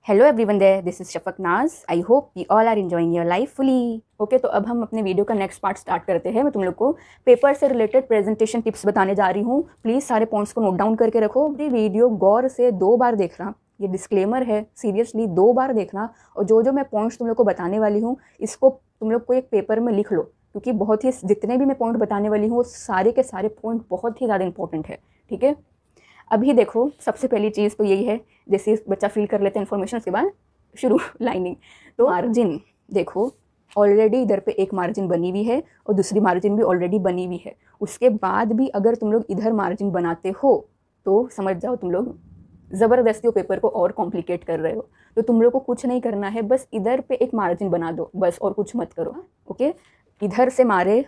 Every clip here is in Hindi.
Hello everyone there, this is Shafaq Naaz. I hope we all are enjoying your life fully. Okay, तो अब हम अपने वीडियो का नेक्स्ट पार्ट स्टार्ट करते हैं। मैं तुम लोग को पेपर से रिलेटेड प्रेजेंटेशन टिप्स बताने जा रही हूँ। प्लीज़ सारे पॉइंट्स को नोट डाउन करके रखो। ये वीडियो गौर से 2 बार देखना, ये डिस्क्लेमर है, सीरियसली 2 बार देखना। और जो मैं पॉइंट्स तुम लोग को बताने वाली हूँ इसको तुम लोग को एक पेपर में लिख लो, क्योंकि बहुत ही जितने भी मैं पॉइंट बताने वाली हूँ वो सारे के सारे पॉइंट बहुत ही ज़्यादा इंपॉर्टेंट है। ठीक है, अभी देखो, सबसे पहली चीज़ तो यही है, जैसे बच्चा फील कर लेते हैं इन्फॉर्मेशन, उसके बाद शुरू लाइनिंग। तो मार्जिन देखो, ऑलरेडी इधर पे एक मार्जिन बनी हुई है और दूसरी मार्जिन भी ऑलरेडी बनी हुई है। उसके बाद भी अगर तुम लोग इधर मार्जिन बनाते हो तो समझ जाओ तुम लोग ज़बरदस्ती पेपर को और कॉम्प्लिकेट कर रहे हो। तो तुम लोग को कुछ नहीं करना है, बस इधर पे एक मार्जिन बना दो बस, और कुछ मत करो। ओके, इधर से मारे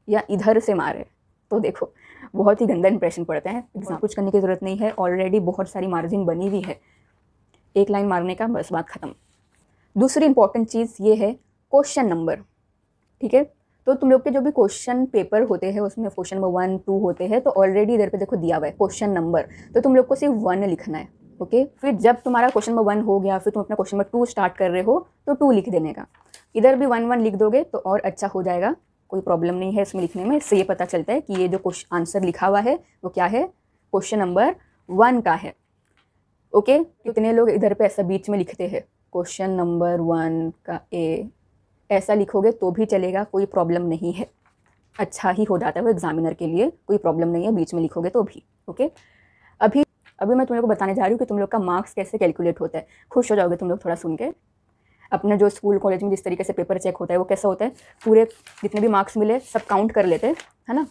या इधर से मारे तो देखो बहुत ही गंदा इंप्रेशन पड़ता है। एग्जाम कुछ करने की ज़रूरत नहीं है, ऑलरेडी बहुत सारी मार्जिन बनी हुई है, एक लाइन मारने का, बस बात ख़त्म। दूसरी इंपॉर्टेंट चीज़ ये है क्वेश्चन नंबर। ठीक है, तो तुम लोग के जो भी क्वेश्चन पेपर होते हैं उसमें क्वेश्चन नंबर 1, 2 होते हैं, तो ऑलरेडी इधर पे देखो दिया हुआ है क्वेश्चन नंबर, तो तुम लोग को सिर्फ 1 लिखना है। ओके, फिर जब तुम्हारा क्वेश्चन नंबर 1 हो गया, फिर तुम अपना क्वेश्चन नंबर 2 स्टार्ट कर रहे हो तो 2 लिख देने का। इधर भी 1 लिख दोगे तो और अच्छा हो जाएगा, कोई प्रॉब्लम नहीं है इसमें लिखने में। इससे ये पता चलता है कि ये जो क्वेश्चन आंसर लिखा हुआ है वो क्या है, क्वेश्चन नंबर 1 का है। ओके, कितने लोग इधर पे ऐसा बीच में लिखते हैं क्वेश्चन नंबर 1 का ए, ऐसा लिखोगे तो भी चलेगा, कोई प्रॉब्लम नहीं है, अच्छा ही हो जाता है वो एग्जामिनर के लिए, कोई प्रॉब्लम नहीं है बीच में लिखोगे तो भी। ओके, अभी मैं तुम लोग को बताने जा रही हूँ कि तुम लोग का मार्क्स कैसे कैलकुलेट होता है। खुश हो जाओगे तुम लोग थोड़ा सुन के। अपने जो स्कूल कॉलेज में जिस तरीके से पेपर चेक होता है वो कैसा होता है, पूरे जितने भी मार्क्स मिले सब काउंट कर लेते हैं, है ना,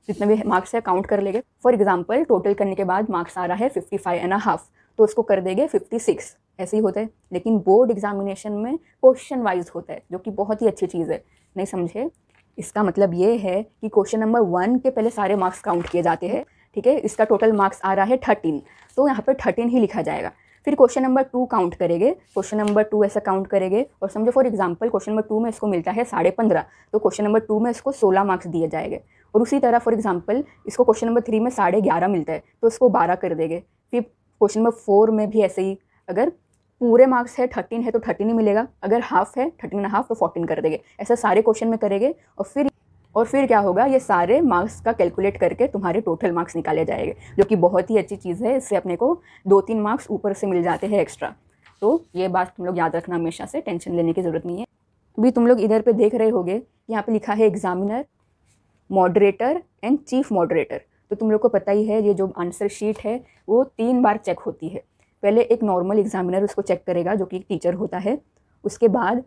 जितने भी मार्क्स है काउंट कर लेंगे। फॉर एग्जाम्पल टोटल करने के बाद मार्क्स आ रहा है 55.5, तो उसको कर देंगे 56, ऐसे ही होता है। लेकिन बोर्ड एग्जामिनेशन में क्वेश्चन वाइज होता है, जो कि बहुत ही अच्छी चीज़ है। नहीं समझे, इसका मतलब ये है कि क्वेश्चन नंबर 1 के पहले सारे मार्क्स काउंट किए जाते हैं। ठीक है, इसका टोटल मार्क्स आ रहा है 13, तो यहाँ पर 13 ही लिखा जाएगा। फिर क्वेश्चन नंबर 2 काउंट करेंगे, क्वेश्चन नंबर 2 ऐसा काउंट करेंगे, और समझो फॉर एग्जांपल क्वेश्चन नंबर 2 में इसको मिलता है 15.5, तो क्वेश्चन नंबर 2 में इसको 16 मार्क्स दिए जाएंगे। और उसी तरह फॉर एग्जांपल इसको क्वेश्चन नंबर 3 में 11.5 मिलता है तो इसको 12 कर देंगे। फिर क्वेश्चन नंबर 4 में भी ऐसे ही, अगर पूरे मार्क्स है 13 है तो 13 ही मिलेगा, अगर हाफ है 13.5 तो 14 कर देंगे। ऐसा सारे क्वेश्चन में करेंगे और फिर क्या होगा, ये सारे मार्क्स का कैलकुलेट करके तुम्हारे टोटल मार्क्स निकाले जाएंगे, जो कि बहुत ही अच्छी चीज़ है। इससे अपने को 2-3 मार्क्स ऊपर से मिल जाते हैं एक्स्ट्रा। तो ये बात तुम लोग याद रखना हमेशा से, टेंशन लेने की ज़रूरत नहीं है। अभी तुम लोग इधर पे देख रहे होगे, यहाँ पे लिखा है examiner, moderator and chief moderator. तो तुम लोग को पता ही है ये जो आंसर शीट है वो 3 बार चेक होती है। पहले एक नॉर्मल एग्जामिनर उसको चेक करेगा जो कि एक टीचर होता है, उसके बाद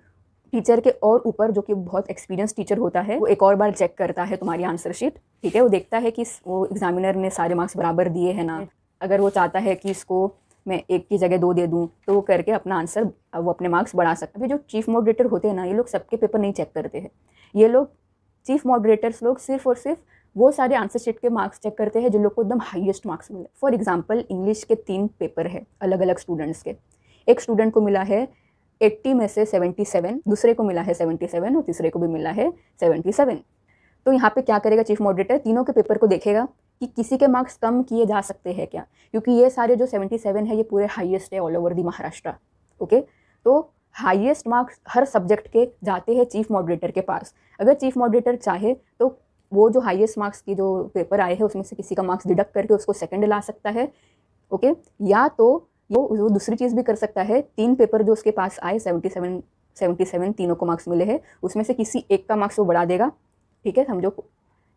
टीचर के और ऊपर जो कि बहुत एक्सपीरियंस टीचर होता है वो एक और बार चेक करता है तुम्हारी आंसर शीट। ठीक है, वो देखता है कि वो एग्जामिनर ने सारे मार्क्स बराबर दिए हैं ना। अगर वो चाहता है कि इसको मैं 1 की जगह 2 दे दूँ तो वो करके अपना आंसर वो अपने मार्क्स बढ़ा सकता है। अभी जो चीफ मॉडरेटर होते हैं ना, ये लोग सबके पेपर नहीं चेक करते हैं। ये लोग चीफ मॉडरेटर्स लोग सिर्फ और सिर्फ वो सारे आंसर शीट के मार्क्स चेक करते हैं जो लोग को एकदम हाईएस्ट मार्क्स मिले। फॉर एग्जांपल इंग्लिश के 3 पेपर है अलग अलग स्टूडेंट्स के, एक स्टूडेंट को मिला है 80 में से 77, दूसरे को मिला है 77 और तीसरे को भी मिला है 77। तो यहाँ पे क्या करेगा चीफ मॉडरेटर, तीनों के पेपर को देखेगा कि किसी के मार्क्स कम किए जा सकते हैं क्या, क्योंकि ये सारे जो 77 है ये पूरे हाईएस्ट है all over the Maharashtra. Okay, तो हाईएस्ट मार्क्स हर सब्जेक्ट के जाते हैं चीफ मॉडरेटर के पास। अगर चीफ मॉडरेटर चाहे तो वो जो हाईएस्ट मार्क्स की जो पेपर आए हैं उसमें से किसी का मार्क्स डिडक्ट करके उसको सेकंड ला सकता है। ओके, या तो वो दूसरी चीज़ भी कर सकता है, 3 पेपर जो उसके पास आए 77 तीनों को मार्क्स मिले हैं, उसमें से किसी एक का मार्क्स वो बढ़ा देगा। ठीक है, समझो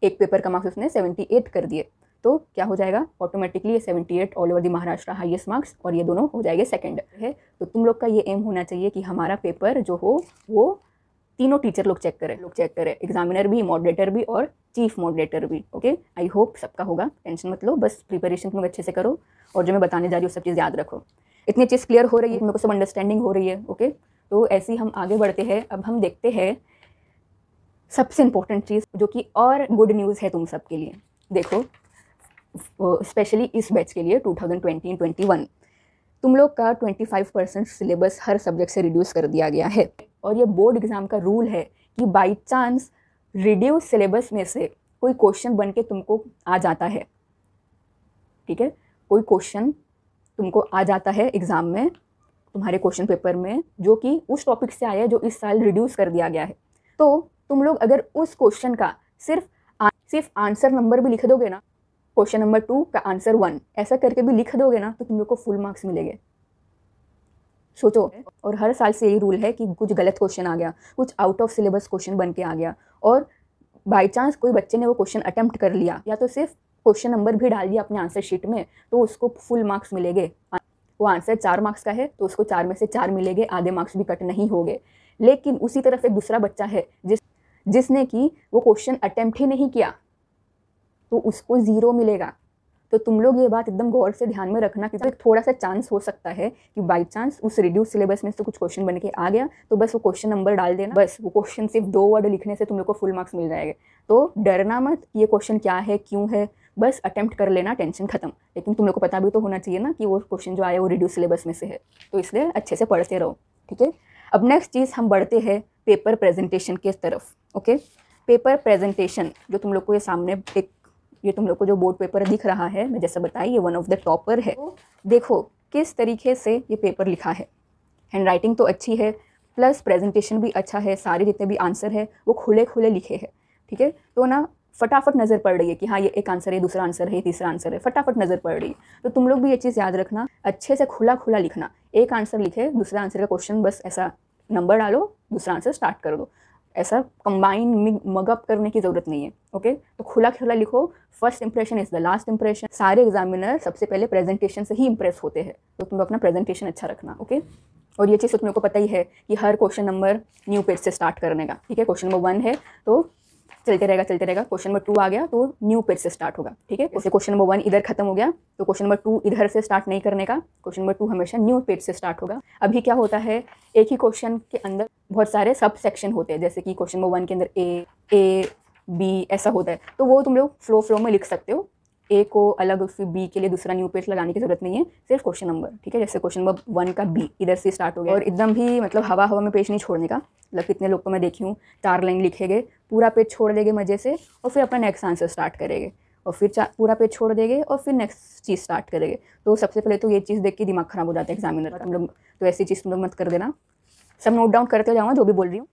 एक पेपर का मार्क्स उसने 78 कर दिए, तो क्या हो जाएगा ऑटोमेटिकली ये 78 all over the Maharashtra highest marks, और ये दोनों हो जाएंगे सेकंड है। तो तुम लोग का ये एम होना चाहिए कि हमारा पेपर जो हो वो तीनों टीचर लोग चेक करें, एग्जामिनर भी, मॉडरेटर भी और चीफ मॉडरेटर भी। ओके, आई होप सबका होगा, टेंशन मत लो, बस प्रिपरेशन तुम अच्छे से करो और जो मैं बताने जा रही हूँ सब चीज़ याद रखो। इतनी चीज़ क्लियर हो रही है, मेरे को सब अंडरस्टैंडिंग हो रही है। ओके, तो ऐसे ही हम आगे बढ़ते हैं। अब हम देखते हैं सबसे इम्पोर्टेंट चीज़ जो कि और गुड न्यूज़ है तुम सब के लिए। देखो, स्पेशली इस बैच के लिए 2020-21 तुम लोग का 25% सिलेबस हर सब्जेक्ट से रिड्यूस कर दिया गया है। और ये बोर्ड एग्ज़ाम का रूल है कि बाई चांस रिड्यूस सिलेबस में से कोई क्वेश्चन बन के तुमको आ जाता है, ठीक है, कोई क्वेश्चन तुमको आ जाता है एग्ज़ाम में तुम्हारे क्वेश्चन पेपर में, जो कि उस टॉपिक से आया है जो इस साल रिड्यूस कर दिया गया है। तो तुम लोग अगर उस क्वेश्चन का सिर्फ आंसर नंबर भी लिख दोगे ना, क्वेश्चन नंबर 2 का आंसर 1 ऐसा करके भी लिख दोगे ना, तो तुम लोग को फुल मार्क्स मिलेंगे। सोचो। और हर साल से यही रूल है कि कुछ गलत क्वेश्चन आ गया, कुछ आउट ऑफ सिलेबस क्वेश्चन बन के आ गया, और बाई चांस कोई बच्चे ने वो क्वेश्चन अटेम्प्ट कर लिया या तो सिर्फ क्वेश्चन नंबर भी डाल दिया अपने आंसर शीट में, तो उसको फुल मार्क्स मिलेंगे। वो आंसर 4 मार्क्स का है तो उसको 4 में से 4 मिलेंगे, आधे मार्क्स भी कट नहीं होंगे। लेकिन उसी तरफ एक दूसरा बच्चा है जिसने कि वो क्वेश्चन अटेम्प्ट ही नहीं किया, तो उसको 0 मिलेगा। तो तुम लोग ये बात एकदम गौर से ध्यान में रखना, क्योंकि थोड़ा सा चांस हो सकता है कि बाई चांस उस रिड्यूस सिलेबस में से कुछ क्वेश्चन बन के आ गया, तो बस वो क्वेश्चन नंबर डाल देना, बस वो क्वेश्चन सिर्फ 2 वर्ड लिखने से तुम लोग को फुल मार्क्स मिल जाएंगे। तो डरना मत, ये क्वेश्चन क्या है, क्यों है, बस अटेम्प्ट कर लेना, टेंशन खत्म। लेकिन तुम लोग को पता भी तो होना चाहिए ना कि वो क्वेश्चन जो आया वो रिड्यूस सिलेबस में से है, तो इसलिए अच्छे से पढ़ते रहो, ठीक है। अब नेक्स्ट चीज़ हम बढ़ते हैं पेपर प्रेजेंटेशन के तरफ। ओके, पेपर प्रेजेंटेशन जो तुम लोग को ये सामने ये तुम लोग को जो बोर्ड पेपर दिख रहा है, मैं जैसा बताई ये वन ऑफ द टॉपर है। तो देखो किस तरीके से ये पेपर लिखा है, हैंड राइटिंग तो अच्छी है, प्लस प्रेजेंटेशन भी अच्छा है, सारे जितने भी आंसर है वो खुले खुले लिखे हैं, ठीक है। तो ना फटाफट नज़र पड़ रही है कि हाँ ये एक आंसर है, दूसरा आंसर है, तीसरा आंसर है, फटाफट नज़र पड़ रही है। तो तुम लोग भी ये चीज़ याद रखना, अच्छे से खुला खुला लिखना। एक आंसर लिखे, दूसरा आंसर का क्वेश्चन बस ऐसा नंबर डालो, दूसरा आंसर स्टार्ट कर दो, ऐसा कंबाइन मगअप करने की ज़रूरत नहीं है। ओके, तो खुला खुला लिखो, first impression is the last impression. सारे एग्जामिनर सबसे पहले प्रेजेंटेशन से ही इंप्रेस होते हैं, तो तुम अपना प्रेजेंटेशन अच्छा रखना। ओके, और ये चीज़ तो तुम लोग को पता ही है कि हर क्वेश्चन नंबर न्यू पेज से स्टार्ट करने का, ठीक है। क्वेश्चन नंबर 1 है तो चलते रहेगा, क्वेश्चन नंबर 2 आ गया तो न्यू पेज से स्टार्ट होगा, ठीक है। जैसे क्वेश्चन नंबर 1 इधर खत्म हो गया तो क्वेश्चन नंबर 2 इधर से स्टार्ट नहीं करने का, क्वेश्चन नंबर 2 हमेशा न्यू पेज से स्टार्ट होगा। अभी क्या होता है, एक ही क्वेश्चन के अंदर बहुत सारे सब सेक्शन होते हैं, जैसे कि क्वेश्चन नंबर 1 के अंदर ए बी ऐसा होता है, तो वो तुम लोग फ्लो में लिख सकते हो। ए को अलग, फिर बी के लिए दूसरा न्यू पेज लगाने की जरूरत नहीं है, सिर्फ क्वेश्चन नंबर, ठीक है। जैसे क्वेश्चन नंबर 1 का बी इधर से स्टार्ट हो गया, और एकदम भी मतलब हवा में पेज नहीं छोड़ने का। मतलब कितने लोग को मैं देखी हूँ 4 लाइन लिखेंगे, पूरा पेज छोड़ देंगे मज़े से, और फिर अपना नेक्स्ट आंसर स्टार्ट करेंगे, और फिर पूरा पेज छोड़ देंगे और फिर नेक्स्ट चीज़ स्टार्ट करेंगे। तो सबसे पहले तो ये चीज़ देख के दिमाग ख़राब हो जाता है एग्जामिनर का। तुम लोग तो ऐसी चीज़ तुम लोग मत कर देना, सब नोट डाउन करते जाओ जो भी बोल रही हूँ।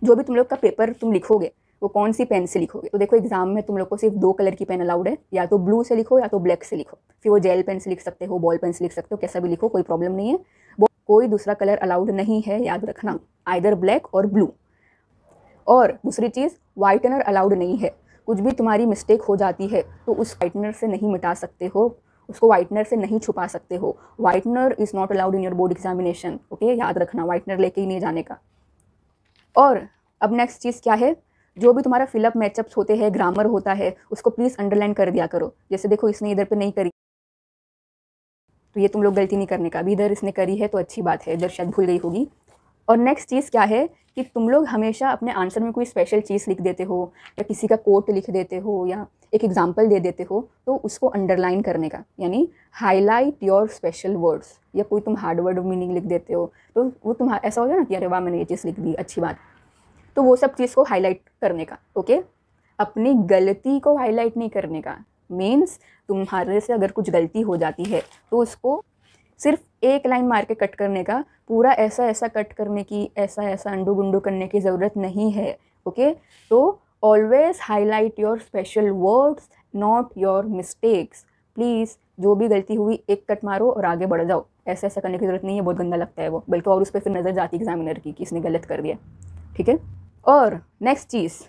जो भी तुम लोग का पेपर तुम लिखोगे वो कौन सी पेन से लिखोगे, तो देखो एग्जाम में तुम लोग को सिर्फ 2 कलर की पेन अलाउड है, या तो ब्लू से लिखो या तो ब्लैक से लिखो। फिर वो जेल पेन से लिख सकते हो, बॉल पेन से लिख सकते हो, कैसा भी लिखो, कोई प्रॉब्लम नहीं है। वो कोई दूसरा कलर अलाउड नहीं है, याद रखना, आइदर ब्लैक और ब्लू। और दूसरी चीज़, वाइटनर अलाउड नहीं है। कुछ भी तुम्हारी मिस्टेक हो जाती है तो उस वाइटनर से नहीं मिटा सकते हो, उसको वाइटनर से नहीं छुपा सकते हो। Whitener is not allowed in your board examination. Okay, याद रखना, वाइटनर लेके ही नहीं जाने का। और अब नेक्स्ट चीज़ क्या है, जो भी तुम्हारा फिलअप मैचअप्स होते हैं, ग्रामर होता है, उसको प्लीज़ अंडरलाइन कर दिया करो। जैसे देखो इसने इधर पे नहीं करी, तो ये तुम लोग गलती नहीं करने का। अभी इधर इसने करी है तो अच्छी बात है, इधर शायद भूल गई होगी। और नेक्स्ट चीज़ क्या है कि तुम लोग हमेशा अपने आंसर में कोई स्पेशल चीज़ लिख देते हो, या किसी का कोट लिख देते हो, या एक एग्जाम्पल दे देते हो, तो उसको अंडरलाइन करने का, यानी हाईलाइट योर स्पेशल वर्ड्स। या कोई तुम हार्ड वर्ड मीनिंग लिख देते हो तो वो तुम ऐसा हो जाए ना कि अरे वाह मैंने ये चीज़ लिख दी, अच्छी बात, तो वो सब चीज़ को हाईलाइट करने का। ओके, अपनी गलती को हाईलाइट नहीं करने का। मीन्स तुम्हारे से अगर कुछ गलती हो जाती है तो उसको सिर्फ एक लाइन मार के कट करने का, पूरा ऐसा ऐसा कट करने की, ऐसा ऐसा अंडू गुंडू करने की ज़रूरत नहीं है। ओके, तो always highlight your special words, not your mistakes. Please जो भी गलती हुई एक कट मारो और आगे बढ़ जाओ, ऐसा ऐसा करने की ज़रूरत नहीं है, बहुत गंदा लगता है वो, बल्कि और उस पर फिर नज़र जाती एग्जामिनर की कि इसने गलत कर दिया, ठीक है। और नेक्स्ट चीज़,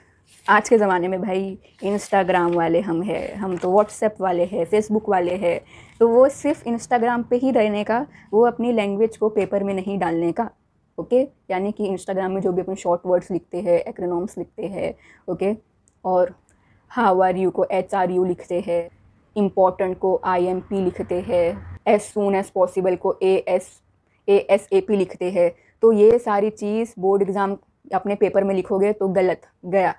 आज के ज़माने में भाई इंस्टाग्राम वाले हम तो व्हाट्सएप वाले हैं, फेसबुक वाले हैं, तो वो सिर्फ इंस्टाग्राम पे ही रहने का, वो अपनी लैंग्वेज को पेपर में नहीं डालने का। ओके, यानी कि इंस्टाग्राम में जो भी अपन शॉर्ट वर्ड्स लिखते हैं, एक्रोनॉम्स लिखते हैं, ओके, और हाउ आर यू को HRU लिखते हैं, इम्पॉर्टेंट को IMP लिखते हैं, एज सून एज पॉसिबल को ASAP लिखते हैं, तो ये सारी चीज़ बोर्ड एग्ज़ाम अपने पेपर में लिखोगे तो गलत गया।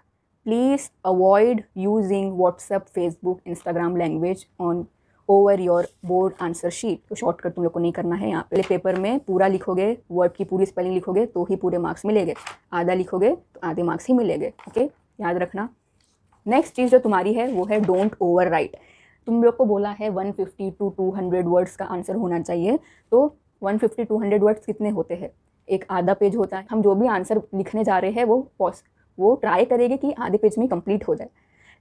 Please avoid using WhatsApp, Facebook, Instagram language on over your board answer sheet. तो शॉर्टकट तुम लोग को नहीं करना है। यहाँ पे पेपर में पूरा लिखोगे, वर्ड की पूरी स्पेलिंग लिखोगे तो ही पूरे मार्क्स मिलेंगे, आधा लिखोगे तो आधे मार्क्स ही मिलेंगे। ओके, याद रखना। नेक्स्ट चीज़ जो तुम्हारी है वो है डोंट ओवर राइट। तुम लोग को बोला है 150 to 200 वर्ड्स का आंसर होना चाहिए, तो 150-200 वर्ड्स कितने होते हैं? एक आधा पेज होता है। हम जो भी आंसर लिखने जा रहे हैं वो ट्राई करेंगे कि आधे पेज में कंप्लीट हो जाए।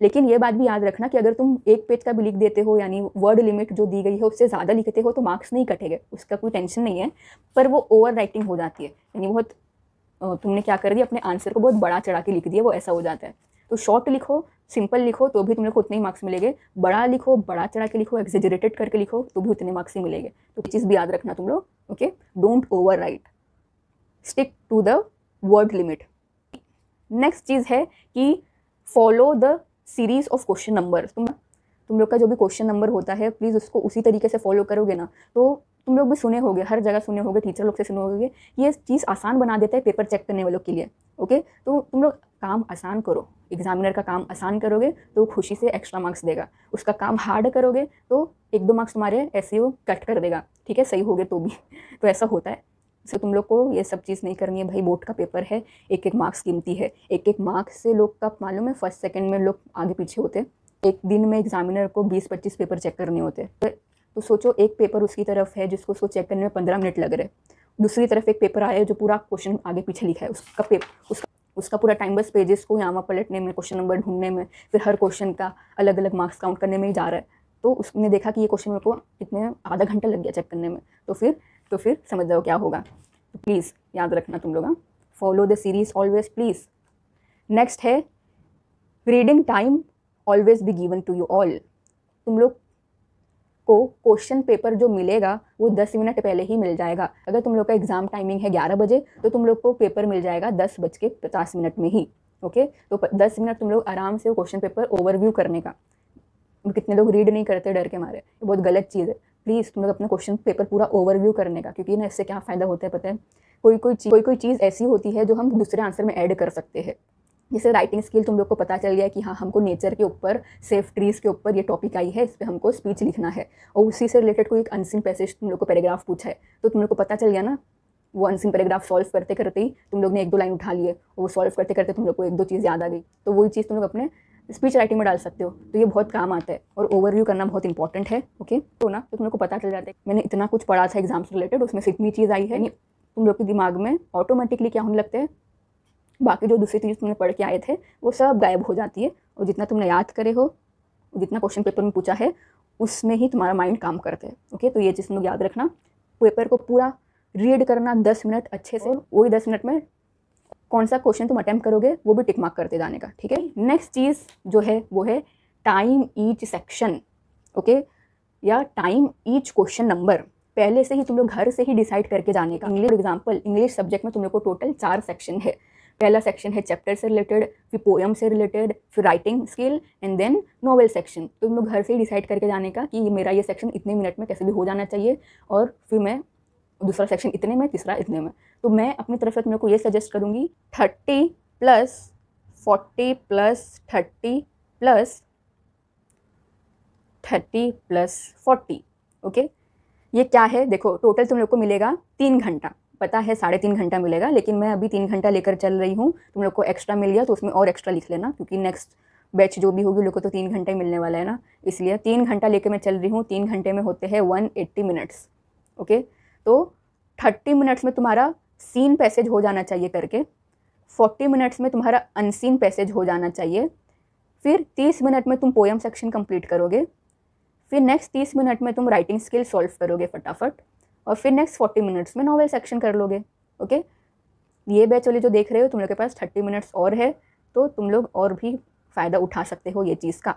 लेकिन ये बात भी याद रखना कि अगर तुम एक पेज का भी लिख देते हो, यानी वर्ड लिमिट जो दी गई है उससे ज़्यादा लिखते हो, तो मार्क्स नहीं कटेंगे, उसका कोई टेंशन नहीं है। पर वो ओवर राइटिंग हो जाती है, यानी बहुत तुमने क्या कर दिया, अपने आंसर को बहुत बड़ा चढ़ा के लिख दिया, वो ऐसा हो जाता है। तो शॉर्ट लिखो, सिंपल लिखो, तो भी तुम लोग को उतने ही मार्क्स मिलेंगे। बड़ा लिखो, बड़ा चढ़ा के लिखो, एक्सेजरेटेड करके लिखो, तो भी उतने मार्क्स ही मिलेंगे। तो चीज़ भी याद रखना तुम लोग, okay. Don't overwrite, stick to the word limit. Next चीज़ है कि follow the series of question number. तुम लोग का जो भी क्वेश्चन नंबर होता है, प्लीज़ उसको उसी तरीके से फॉलो करोगे ना, तो तुम लोग भी सुने होगे, हर जगह सुने होगे, टीचर लोग से सुने होगे, ये चीज़ आसान बना देता है पेपर चेक करने वालों के लिए, ओके। तो तुम लोग काम आसान करो, एग्जामिनर का काम आसान करोगे तो खुशी से एक्स्ट्रा मार्क्स देगा। उसका काम हार्ड करोगे तो 1-2 मार्क्स तुम्हारे ऐसे वो कट कर देगा, ठीक है, सही हो गए तो भी। तो ऐसा होता है। तो तुम लोग को ये सब चीज़ नहीं करनी है भाई। बोर्ड का पेपर है, एक मार्क्स कीमती है। एक मार्क्स से लोग का मालूम है, फर्स्ट सेकंड में लोग आगे पीछे होते। एक दिन में एग्जामिनर को 20-25 पेपर चेक करने होते। तो सोचो, एक पेपर उसकी तरफ है जिसको उसको चेक करने में 15 मिनट लग रहे, दूसरी तरफ एक पेपर आया है जो पूरा क्वेश्चन आगे पीछे लिखा है, उसका पूरा टाइम बस पेजेस को यहाँ पलटने में, क्वेश्चन नंबर ढूंढने में, फिर हर क्वेश्चन का अलग अलग मार्क्स काउंट करने में ही जा रहा है। तो उसने देखा कि ये क्वेश्चन मेरे को इतने आधा घंटा लग गया चेक करने में, तो फिर समझ जाओ क्या होगा। तो प्लीज़ याद रखना तुम लोग, follow the series always please. Next है reading time always be given to you all. तुम लोग को क्वेश्चन पेपर जो मिलेगा वो 10 मिनट पहले ही मिल जाएगा। अगर तुम लोग का एग्जाम टाइमिंग है 11 बजे, तो तुम लोग को पेपर मिल जाएगा 10:50 में ही, ओके। तो 10 मिनट तुम लोग आराम से क्वेश्चन पेपर ओवरव्यू करने का। कितने लोग रीड नहीं करते डर के मारे, ये बहुत गलत चीज़ है। प्लीज़ तुम लोग अपना क्वेश्चन पेपर पूरा ओवरव्यू करने का, क्योंकि ना इससे क्या फ़ायदा होता है पता है, कोई चीज़ ऐसी होती है जो हम दूसरे आंसर में ऐड कर सकते हैं। जैसे राइटिंग स्किल तुम लोग को पता चल गया कि हाँ, हमको नेचर के ऊपर, सेफ ट्रीज़ के ऊपर ये टॉपिक आई है, इस पर हमको स्पीच लिखना है, और उसी से रिलेटेड कोई एक अनसीन पैसेज तुम लोग को पैराग्राफ पूछा है, तो तुम लोग को पता चल गया ना। वो अनसीन पैराग्राफ सॉल्व करते करते ही तुम लोग ने 1-2 लाइन उठा लिए, और वो सॉल्व करते करते तुम लोग को 1-2 चीज़ याद आ गई, तो वही चीज़ तुम लोग अपने स्पीच राइटिंग में डाल सकते हो। तो ये बहुत काम आता है, और ओवरव्यू करना बहुत इंपॉर्टेंट है, ओके। तो ना, तो तुम लोग को पता चल जाता है मैंने इतना कुछ पढ़ा था एग्जाम से रिलेटेड, उसमें से इतनी चीज़ आई है। तुम लोग के दिमाग में ऑटोमेटिकली क्या होने लगता है, बाकी जो दूसरी चीज़ तुमने पढ़ के आए थे वो सब गायब हो जाती है, और जितना तुमने याद करे हो, जितना क्वेश्चन पेपर में पूछा है, उसमें ही तुम्हारा माइंड काम करता है, ओके। तो ये चीज़ तुम लोग याद रखना। पेपर को पूरा रीड करना 10 मिनट अच्छे से, वही 10 मिनट में कौन सा क्वेश्चन तुम अटैम्प्ट करोगे वो भी टिक मार्क करते जाने का, ठीक है। नेक्स्ट चीज़ जो है वो है टाइम ईच सेक्शन, ओके, या टाइम ईच क्वेश्चन नंबर। पहले से ही तुम लोग घर से ही डिसाइड करके जाने का। इंग्लिश सब्जेक्ट में तुम लोग को टोटल 4 सेक्शन है। पहला सेक्शन है चैप्टर से रिलेटेड, फिर पोएम से रिलेटेड, फिर writing skill, and then novel section. तो तुम लोग घर से ही डिसाइड करके जाने का कि मेरा ये सेक्शन इतने मिनट में कैसे भी हो जाना चाहिए, और फिर मैं दूसरा सेक्शन इतने में, तीसरा इतने में। तो मैं अपनी तरफ से तुम लोग को ये सजेस्ट करूँगी 30 + 40 + 30 + 30 + 40, ओके। ये क्या है देखो, टोटल तुम लोग को मिलेगा 3 घंटा। पता है 3.5 घंटा मिलेगा, लेकिन मैं अभी 3 घंटा लेकर चल रही हूँ। तुम लोग को एक्स्ट्रा मिल गया तो उसमें और एक्स्ट्रा लिख लेना, क्योंकि नेक्स्ट बैच जो भी होगी लोग को तो 3 घंटे मिलने वाला है ना, इसलिए 3 घंटा लेकर मैं चल रही हूँ। 3 घंटे में होते हैं 180 मिनट्स, ओके। तो 30 मिनट्स में तुम्हारा सीन पैसेज हो जाना चाहिए करके, 40 मिनट्स में तुम्हारा अनसीन पैसेज हो जाना चाहिए, फिर 30 मिनट में तुम पोएम सेक्शन कंप्लीट करोगे, फिर नेक्स्ट 30 मिनट में तुम राइटिंग स्किल सॉल्व करोगे फटाफट, और फिर नेक्स्ट 40 मिनट्स में नॉवेल सेक्शन कर लोगे, ओके। ये बैच वाले जो देख रहे हो, तुम लोग के पास 30 मिनट्स और है, तो तुम लोग और भी फ़ायदा उठा सकते हो ये चीज़ का।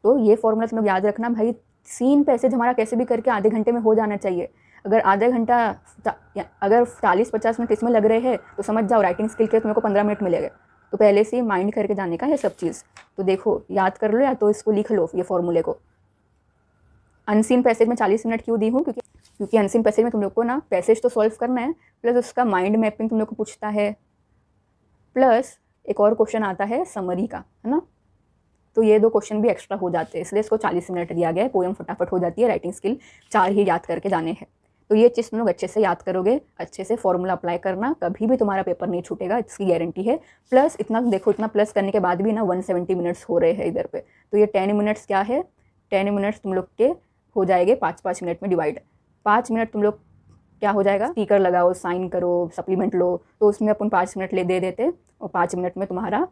तो ये फॉर्मूला तुम लोग याद रखना भाई। सीन पैसेज हमारा कैसे भी करके आधे घंटे में हो जाना चाहिए। अगर आधा घंटा, अगर 40-50 मिनट इसमें लग रहे हैं, तो समझ जाओ राइटिंग स्किल के तुम्हें को 15 मिनट मिलेगा। तो पहले से माइंड करके जाने का ये सब चीज़। तो देखो, याद कर लो, या तो इसको लिख लो ये फॉर्मूले को। अनसीन पैसेज में 40 मिनट क्यों दी हूँ, क्योंकि अनसीन पैसेज में तुम लोग को ना पैसेज तो सॉल्व करना है, प्लस उसका माइंड मैपिंग तुम लोग को पूछता है, प्लस एक और क्वेश्चन आता है समरी का, है ना। तो ये 2 क्वेश्चन भी एक्स्ट्रा हो जाते हैं, इसलिए इसको 40 मिनट दिया गया है। पोएम फटाफट हो जाती है, राइटिंग स्किल 4 ही याद करके जाने हैं। तो ये चीज़ तुम लोग अच्छे से याद करोगे, अच्छे से फॉर्मूला अप्लाई करना, कभी भी तुम्हारा पेपर नहीं छूटेगा, इसकी गारंटी है। प्लस इतना देखो, इतना प्लस करने के बाद भी ना 170 मिनट्स हो रहे हैं इधर पे। तो ये 10 मिनट्स क्या है, 10 मिनट्स तुम लोग के हो जाएंगे 5-5 मिनट में डिवाइड। 5 मिनट तुम लोग क्या हो जाएगा, स्टिकर लगाओ, साइन करो, सप्लीमेंट लो, तो उसमें अपन 5 मिनट ले दे देते और 5 मिनट में तुम्हारा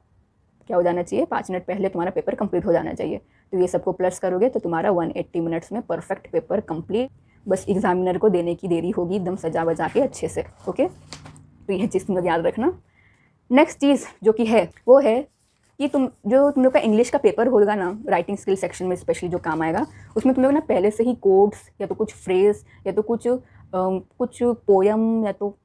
क्या हो जाना चाहिए, 5 मिनट पहले तुम्हारा पेपर कंप्लीट हो जाना चाहिए। तो ये सबको प्लस करोगे तो तुम्हारा 180 मिनट्स में परफेक्ट पेपर कंप्लीट। बस एग्जामिनर को देने की देरी होगी एकदम सजा वजा के अच्छे से। ओके, तो यह चीज़ तुम लोग याद रखना। नेक्स्ट चीज़ जो कि है वो है कि तुम लोग का इंग्लिश का पेपर होगा ना, राइटिंग स्किल सेक्शन में स्पेशली जो काम आएगा, उसमें तुम लोग ना पहले से ही कोड्स या तो कुछ फ्रेज या तो कुछ पोयम या तो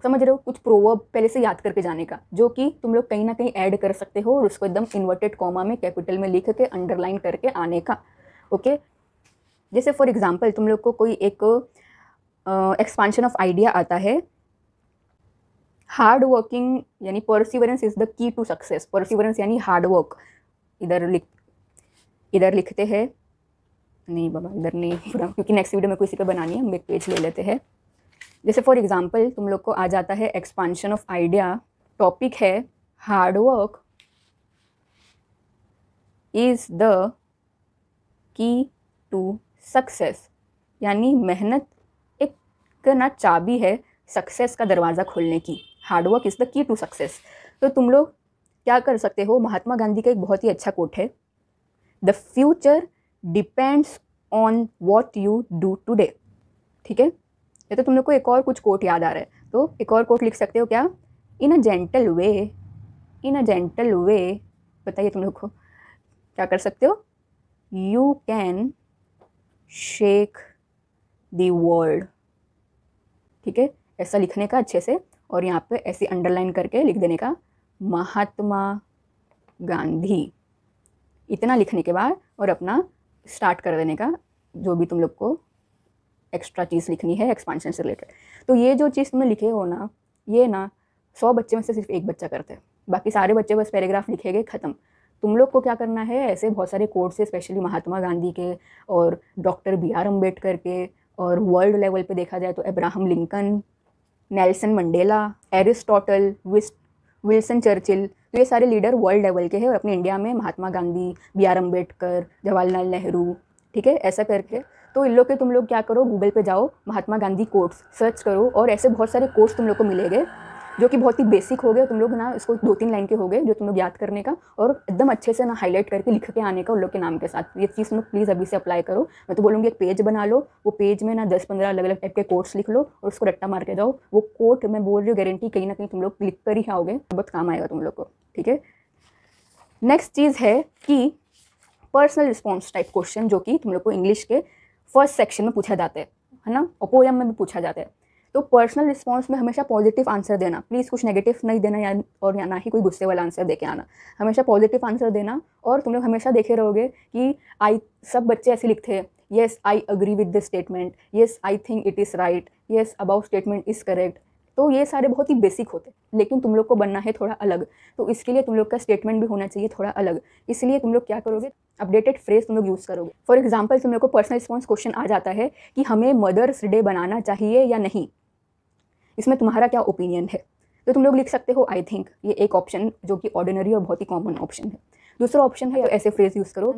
समझ रहे हो कुछ प्रोवर्ब पहले से याद करके जाने का, जो कि तुम लोग कहीं ना कहीं ऐड कर सकते हो और उसको एकदम इन्वर्टेड कॉमा में कैपिटल में लिख के अंडरलाइन करके आने का। ओके, जैसे फॉर एग्जांपल तुम लोग को कोई एक एक्सपांशन ऑफ आइडिया आता है, हार्ड वर्किंग यानी perseverance is the key to success. Perseverance यानी हार्ड वर्क। इधर लिखते हैं, नहीं बाबा इधर नहीं पूरा, क्योंकि नेक्स्ट वीडियो में किसी को बनानी है, हम एक पेज ले लेते हैं। जैसे फॉर एग्जांपल तुम लोग को आ जाता है एक्सपांशन ऑफ आइडिया, टॉपिक है hard work is the key to success, यानी मेहनत एक ना चाबी है सक्सेस का दरवाज़ा खोलने की। Hard work is the key to success. तो तुम लोग क्या कर सकते हो, महात्मा गांधी का एक बहुत ही अच्छा कोट है, the future depends on what you do today. ठीक है, या तो तुम लोग को एक और कुछ कोट याद आ रहा है तो एक और कोट लिख सकते हो, क्या, इन अ जेंटल वे, बताइए तुम लोग को क्या कर सकते हो, you can shake the world. ठीक है, ऐसा लिखने का अच्छे से, और यहाँ पे ऐसे अंडरलाइन करके लिख देने का महात्मा गांधी, इतना लिखने के बाद और अपना स्टार्ट कर देने का जो भी तुम लोग को एक्स्ट्रा चीज़ लिखनी है एक्सपांशन से रिलेटेड। तो ये जो चीज़ तुमने लिखे हो ना, ये ना 100 बच्चे में से सिर्फ एक बच्चा करते हैं, बाकी सारे बच्चे बस पैराग्राफ लिखेंगे, ख़त्म। तुम लोग को क्या करना है, ऐसे बहुत सारे कोट्स है स्पेशली महात्मा गांधी के और डॉक्टर BR अम्बेडकर के, और वर्ल्ड लेवल पे देखा जाए तो Abraham Lincoln, Nelson Mandela, Aristotle, Wilson Churchill, तो ये सारे लीडर वर्ल्ड लेवल के हैं, और अपने इंडिया में महात्मा गांधी, BR अम्बेडकर, जवाहरलाल नेहरू। ठीक है, ऐसा करके तो इन लोग के तुम लोग क्या करो, गूगल पे जाओ, महात्मा गांधी कोट्स सर्च करो, और ऐसे बहुत सारे कोट्स तुम लोग को मिलेंगे जो कि बहुत ही बेसिक हो गए। तुम लोग ना इसको 2-3 लाइन के हो गए जो तुम लोग याद करने का, और एकदम अच्छे से ना हाईलाइट करके लिख के आने का उन लोग के नाम के साथ। ये चीज़ तुम लोग प्लीज़ अभी से अप्लाई करो। मैं तो बोलूँगी एक पेज बना लो, वो पेज में ना 10-15 अलग अलग टाइप के कोट्स लिख लो और उसको रट्टा मार के जाओ। वो कोट मैं बोल रही हूँ गारंटी कहीं ना कहीं तुम लोग लिख कर ही आओगे, बहुत काम आएगा तुम लोग को। ठीक है, नेक्स्ट चीज़ है कि पर्सनल रिस्पॉन्स टाइप क्वेश्चन, जो कि तुम लोग को इंग्लिश के फर्स्ट सेक्शन में पूछा जाता है ना, और पोएम में भी पूछा जाता है। तो पर्सनल रिस्पॉन्स में हमेशा पॉजिटिव आंसर देना, प्लीज़ कुछ नेगेटिव नहीं देना या ना ही कोई गुस्से वाला आंसर देके आना, हमेशा पॉजिटिव आंसर देना। और तुम लोग हमेशा देखे रहोगे कि सब बच्चे ऐसे लिखते हैं, yes I agree with this statement, yes I think it is right, yes about statement is correct. तो ये सारे बहुत ही बेसिक होते हैं, लेकिन तुम लोग को बनना है थोड़ा अलग, तो इसके लिए तुम लोग का स्टेटमेंट भी होना चाहिए थोड़ा अलग। इसलिए तुम लोग क्या करोगे, अपडेटेड फ्रेज तुम लोग यूज़ करोगे। फॉर एग्जांपल तुम लोग को पर्सनल रिस्पॉन्स क्वेश्चन आ जाता है कि हमें मदर्स डे बनाना चाहिए या नहीं, इसमें तुम्हारा क्या ओपिनियन है। तो तुम लोग लिख सकते हो आई थिंक, ये एक ऑप्शन जो कि ऑर्डिनरी और बहुत ही कॉमन ऑप्शन है। दूसरा ऑप्शन है ऐसे फ्रेज यूज़ करो,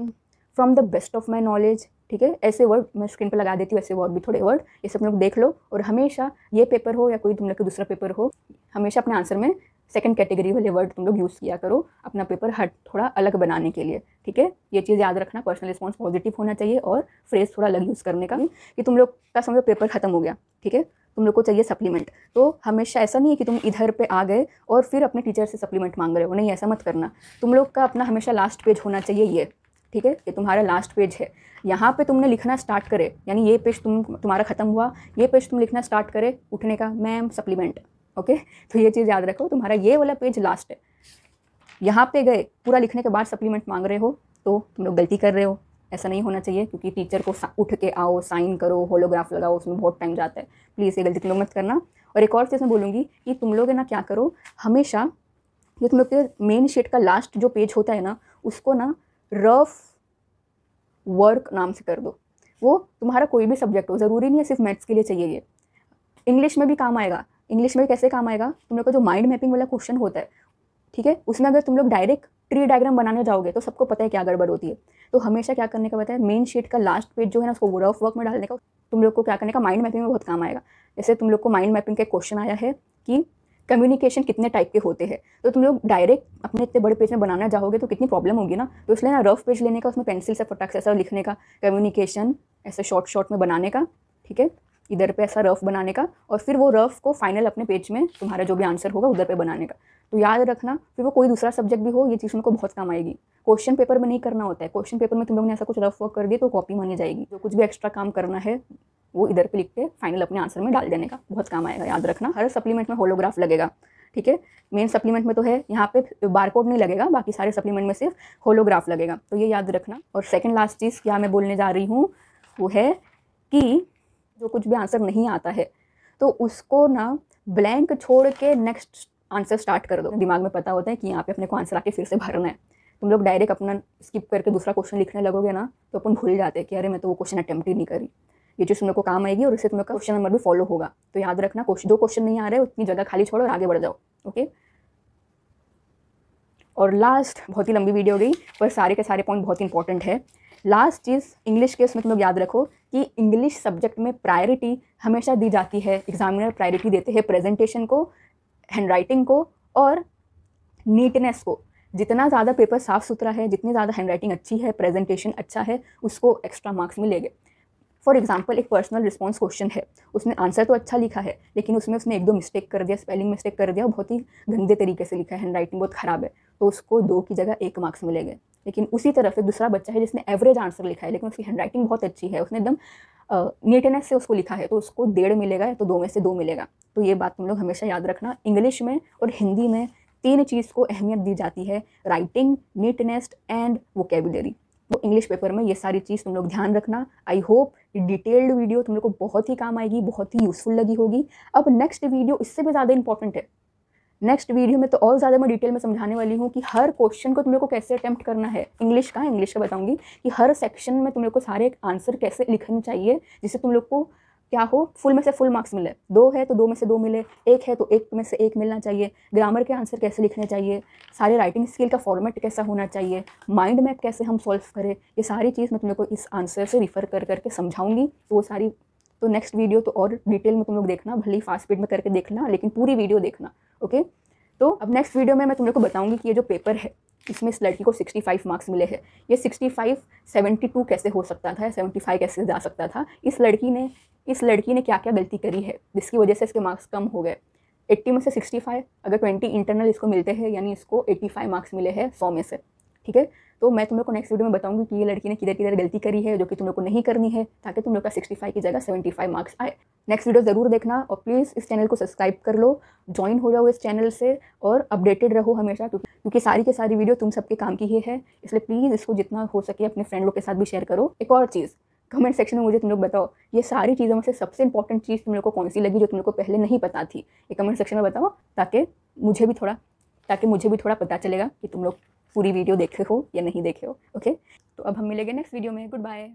from the best of my knowledge. ठीक है, ऐसे वर्ड मैं स्क्रीन पर लगा देती हूँ, ऐसे वर्ड भी थोड़े वर्ड, ये सब लोग देख लो। और हमेशा ये पेपर हो या कोई तुम लोग का दूसरा पेपर हो, हमेशा अपने आंसर में सेकंड कैटेगरी वाले वर्ड तुम लोग यूज़ किया करो अपना पेपर थोड़ा अलग बनाने के लिए। ठीक है, ये चीज़ याद रखना, पर्सनल रिस्पॉन्स पॉजिटिव होना चाहिए और फ्रेज थोड़ा अलग यूज़ करने का। कि तुम लोग का समझो पेपर खत्म हो गया, ठीक है, तुम लोग को चाहिए सप्लीमेंट, तो हमेशा ऐसा नहीं है कि तुम इधर पे आ गए और फिर अपने टीचर से सप्लीमेंट मांग रहे हो, नहीं ऐसा मत करना। तुम लोग का अपना हमेशा लास्ट पेज होना चाहिए ये। ठीक है, ये तुम्हारा लास्ट पेज है, यहाँ पे तुमने लिखना स्टार्ट करे, यानी ये पेज तुम्हारा ख़त्म हुआ, ये पेज तुम लिखना स्टार्ट करे उठने का, मैम सप्लीमेंट। ओके, तो ये चीज़ याद रखो, तुम्हारा ये वाला पेज लास्ट है। यहाँ पे गए पूरा लिखने के बाद सप्लीमेंट मांग रहे हो तो तुम लोग गलती कर रहे हो, ऐसा नहीं होना चाहिए। क्योंकि टीचर को उठ के आओ, साइन करो, होलोग्राफ लगाओ, उसमें बहुत टाइम जाता है। प्लीज़ ये गलती तुम लोग मत करना। और एक और चीज़ मैं बोलूँगी कि तुम लोग है ना क्या करो, हमेशा ये तुम लोग के मेन शीट का लास्ट जो पेज होता है ना, उसको ना रफ वर्क नाम से कर दो। वो तुम्हारा कोई भी सब्जेक्ट हो, ज़रूरी नहीं है सिर्फ मैथ्स के लिए चाहिए ये, इंग्लिश में भी काम आएगा। इंग्लिश में कैसे काम आएगा, तुम लोग का जो माइंड मैपिंग वाला क्वेश्चन होता है, ठीक है, उसमें अगर तुम लोग डायरेक्ट ट्री डायग्राम बनाने जाओगे तो सबको पता है क्या गड़बड़ होती है। तो हमेशा क्या करने का पता है, मेन शीट का लास्ट पेज जो है ना उसको रफ वर्क में डालने का, तुम लोग को क्या करने का, माइंड मैपिंग में बहुत काम आएगा। जैसे तुम लोग को माइंड मैपिंग का एक क्वेश्चन आया है कि कम्युनिकेशन कितने टाइप के होते हैं, तो तुम लोग डायरेक्ट अपने इतने बड़े पेज में बनाना चाहोगे तो कितनी प्रॉब्लम होगी ना। तो इसलिए ना रफ पेज लेने का, उसमें पेंसिल से फटाक से ऐसा लिखने का, कम्युनिकेशन ऐसे शॉर्ट शॉर्ट में बनाने का, ठीक है, इधर पे ऐसा रफ बनाने का, और फिर वो रफ को फाइनल अपने पेज में तुम्हारा जो भी आंसर होगा उधर पे बनाने का। तो याद रखना, फिर वो कोई दूसरा सब्जेक्ट भी हो, ये चीज़ उनको बहुत काम आएगी। क्वेश्चन पेपर में नहीं करना होता है, क्वेश्चन पेपर में तुम लोग ने ऐसा कुछ रफ वर्क कर दिया तो कॉपी मानी जाएगी। जो कुछ भी एक्स्ट्रा काम करना है वो इधर पे लिख के फाइनल अपने आंसर में डाल देने का, बहुत काम आएगा। याद रखना, हर सप्लीमेंट में होलोग्राफ लगेगा, ठीक है। मेन सप्लीमेंट में तो है, यहाँ पे बारकोड नहीं लगेगा, बाकी सारे सप्लीमेंट में सिर्फ होलोग्राफ लगेगा, तो ये याद रखना। और सेकंड लास्ट चीज़ क्या मैं बोलने जा रही हूँ वो है कि जो कुछ भी आंसर नहीं आता है तो उसको ना ब्लैंक छोड़ के नेक्स्ट आंसर स्टार्ट कर दो। दिमाग में पता होता है कि यहाँ पे अपने को आंसर आके फिर से भरना है। तुम लोग डायरेक्ट अपना स्किप करके दूसरा क्वेश्चन लिखने लगोगे ना तो अपन भूल जाते हैं कि अरे मैं तो वो क्वेश्चन अटेम्प्ट ही नहीं करी। ये चीज़ तुम लोग को काम आएगी और इससे तुम लोग का क्वेश्चन नंबर भी फॉलो होगा। तो याद रखना, जो क्वेश्चन नहीं आ रहे उतनी जगह खाली छोड़ो और आगे बढ़ जाओ, ओके। और लास्ट, बहुत ही लंबी वीडियो गई पर सारे के सारे पॉइंट बहुत इंपॉर्टेंट है। लास्ट चीज़ इंग्लिश के उसमें तुम लोग याद रखो कि इंग्लिश सब्जेक्ट में प्रायोरिटी हमेशा दी जाती है। एग्जामिनर प्रायोरिटी देते हैं प्रेजेंटेशन को, हैंडराइटिंग को और नीटनेस को। जितना ज़्यादा पेपर साफ़ सुथरा है, जितनी ज़्यादा हैंडराइटिंग अच्छी है, प्रेजेंटेशन अच्छा है, उसको एक्स्ट्रा मार्क्स मिलेंगे। फॉर एग्जाम्पल एक पर्सनल रिस्पॉन्स क्वेश्चन है, उसने आंसर तो अच्छा लिखा है लेकिन उसमें उसने 1-2 मिस्टेक कर दिया, स्पेलिंग मिस्टेक कर दिया, बहुत ही गंदे तरीके से लिखा है, हैंडराइटिंग बहुत ख़राब है, तो उसको 2 की जगह 1 मार्क्स मिलेंगे। लेकिन उसी तरफ एक दूसरा बच्चा है जिसने एवरेज आंसर लिखा है लेकिन उसकी हैंडराइटिंग बहुत अच्छी है, उसने एकदम नीटनेस से उसको लिखा है, तो उसको 1.5 मिलेगा या तो 2 में से 2 मिलेगा। तो ये बात तुम लोग हमेशा याद रखना। इंग्लिश में और हिंदी में 3 चीज़ को अहमियत दी जाती है, राइटिंग, नीटनेस एंड वोकेबुलरी। तो इंग्लिश पेपर में ये सारी चीज़ तुम लोग ध्यान रखना। आई होप ये डिटेल्ड वीडियो तुम लोग को बहुत ही काम आएगी, बहुत ही यूज़फुल लगी होगी। अब नेक्स्ट वीडियो इससे भी ज़्यादा इंपॉर्टेंट है। नेक्स्ट वीडियो में तो और ज़्यादा मैं डिटेल में समझाने वाली हूँ कि हर क्वेश्चन को तुम लोग को कैसे अटेम्प्ट करना है। इंग्लिश का बताऊँगी कि हर सेक्शन में तुम लोग को सारे आंसर कैसे लिखने चाहिए जिससे तुम लोग को क्या हो, फुल में से फुल मार्क्स मिले। 2 है तो 2 में से 2 मिले, 1 है तो 1 में से 1 मिलना चाहिए। ग्रामर के आंसर कैसे लिखने चाहिए, सारे राइटिंग स्किल का फॉर्मेट कैसा होना चाहिए, माइंड मैप कैसे हम सॉल्व करें, ये सारी चीज़ मैं तुम लोग को इस आंसर से रिफ़र कर करके समझाऊंगी। तो वो सारी, तो नेक्स्ट वीडियो तो और डिटेल में तुम लोग देखना, भले ही फास्ट स्पीड में करके देखना लेकिन पूरी वीडियो देखना, ओके। तो अब नेक्स्ट वीडियो में मैं तुम लोग को बताऊंगी कि ये जो पेपर है इसमें इस लड़की को 65 मार्क्स मिले हैं। ये 65 72 कैसे हो सकता था, 75 कैसे जा सकता था। इस लड़की ने क्या क्या गलती करी है जिसकी वजह से इसके मार्क्स कम हो गए। 80 में से 65, अगर 20 इंटरनल इसको मिलते हैं यानी इसको 85 मार्क्स मिले हैं 100 में से, ठीक है। तो मैं तुम लोग को नेक्स्ट वीडियो में बताऊंगी कि ये लड़की ने किधर किधर गलती करी है जो कि तुम लोग को नहीं करनी है, ताकि तुम लोग का 65 की जगह 75 मार्क्स आए। नेक्स्ट वीडियो ज़रूर देखना और प्लीज़ इस चैनल को सब्सक्राइब कर लो, ज्वाइन हो जाओ इस चैनल से और अपडेटेड रहो हमेशा, क्योंकि सारी की सारी वीडियो तुम सबके काम की ही है। इसलिए प्लीज़ इसको जितना हो सके अपने फ्रेंड लोग के साथ भी शेयर करो। एक और चीज़, कमेंट सेक्शन में मुझे तुम लोग बताओ ये सारी चीज़ों में से सबसे इंपॉर्टेंट चीज़ तुम लोग को कौन सी लगी जो तुम लोग को पहले नहीं पता थी। ये कमेंट सेक्शन में बताओ ताकि मुझे भी थोड़ा पता चलेगा कि तुम लोग पूरी वीडियो देखे हो या नहीं देखे हो, ओके। तो अब हम मिलेंगे नेक्स्ट वीडियो में। Good bye.